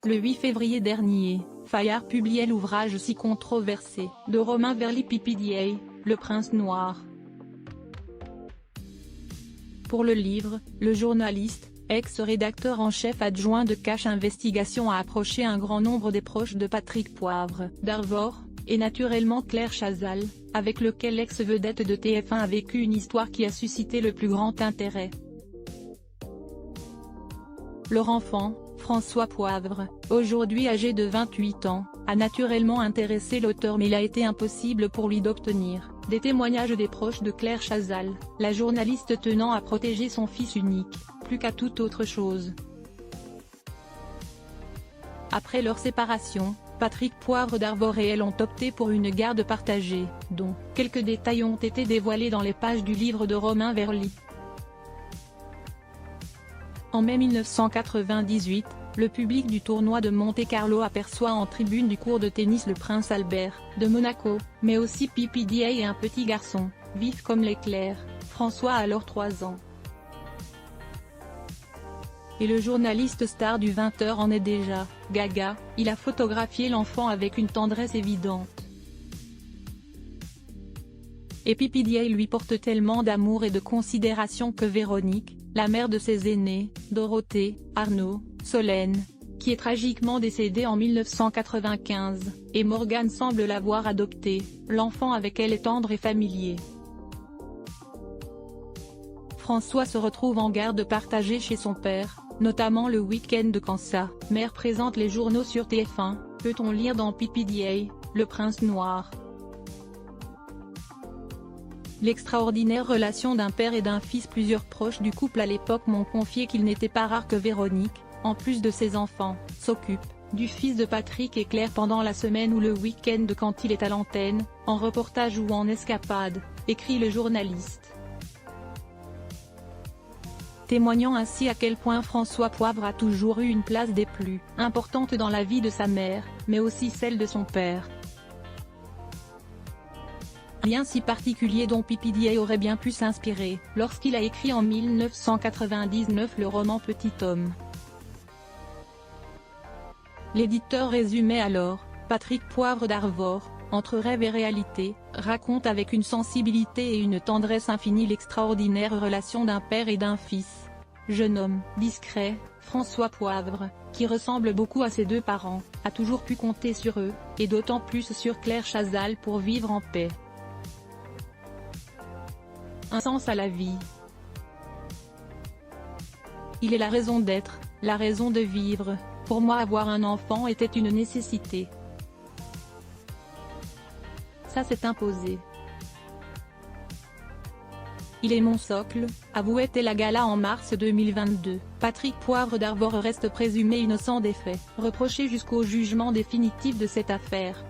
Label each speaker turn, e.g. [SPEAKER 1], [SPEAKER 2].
[SPEAKER 1] Le 8 février dernier, Fayard publiait l'ouvrage si controversé de Romain Verly PPDA, Le Prince Noir. Pour le livre, le journaliste, ex-rédacteur en chef adjoint de Cache Investigation a approché un grand nombre des proches de Patrick Poivre d'Arvor, et naturellement Claire Chazal, avec lequel l'ex-vedette de TF1 a vécu une histoire qui a suscité le plus grand intérêt. Leur enfant, François Poivre, aujourd'hui âgé de 28 ans, a naturellement intéressé l'auteur mais il a été impossible pour lui d'obtenir des témoignages des proches de Claire Chazal, la journaliste tenant à protéger son fils unique, plus qu'à toute autre chose. Après leur séparation, Patrick Poivre d'Arvor et elle ont opté pour une garde partagée, dont quelques détails ont été dévoilés dans les pages du livre de Romain Verly. En mai 1998, le public du tournoi de Monte-Carlo aperçoit en tribune du court de tennis le prince Albert, de Monaco, mais aussi PPDA et un petit garçon, vif comme l'éclair, François a alors 3 ans. Et le journaliste star du 20h en est déjà gaga, il a photographié l'enfant avec une tendresse évidente. Et PPDA lui porte tellement d'amour et de considération que Véronique, la mère de ses aînés, Dorothée, Arnaud, Solène, qui est tragiquement décédée en 1995, et Morgane semble l'avoir adopté, l'enfant avec elle est tendre et familier. François se retrouve en garde partagée chez son père, notamment le week-end de quand sa mère présente les journaux sur TF1, peut-on lire dans PPDA, Le Prince Noir. L'extraordinaire relation d'un père et d'un fils. Plusieurs proches du couple à l'époque m'ont confié qu'il n'était pas rare que Véronique, en plus de ses enfants, s'occupe du fils de Patrick et Claire pendant la semaine ou le week-end quand il est à l'antenne, en reportage ou en escapade, écrit le journaliste. Témoignant ainsi à quel point François Poivre a toujours eu une place des plus importantes dans la vie de sa mère, mais aussi celle de son père. Lien si particulier dont PPDA aurait bien pu s'inspirer, lorsqu'il a écrit en 1999 le roman Petit Homme. L'éditeur résumait alors, Patrick Poivre d'Arvor, entre rêve et réalité, raconte avec une sensibilité et une tendresse infinie l'extraordinaire relation d'un père et d'un fils. Jeune homme, discret, François Poivre, qui ressemble beaucoup à ses deux parents, a toujours pu compter sur eux, et d'autant plus sur Claire Chazal pour vivre en paix. Un sens à la vie. Il est la raison d'être, la raison de vivre. Pour moi avoir un enfant était une nécessité. Ça s'est imposé. Il est mon socle, avouait la gala en mars 2022. Patrick Poivre d'Arvor reste présumé innocent des faits, reproché jusqu'au jugement définitif de cette affaire.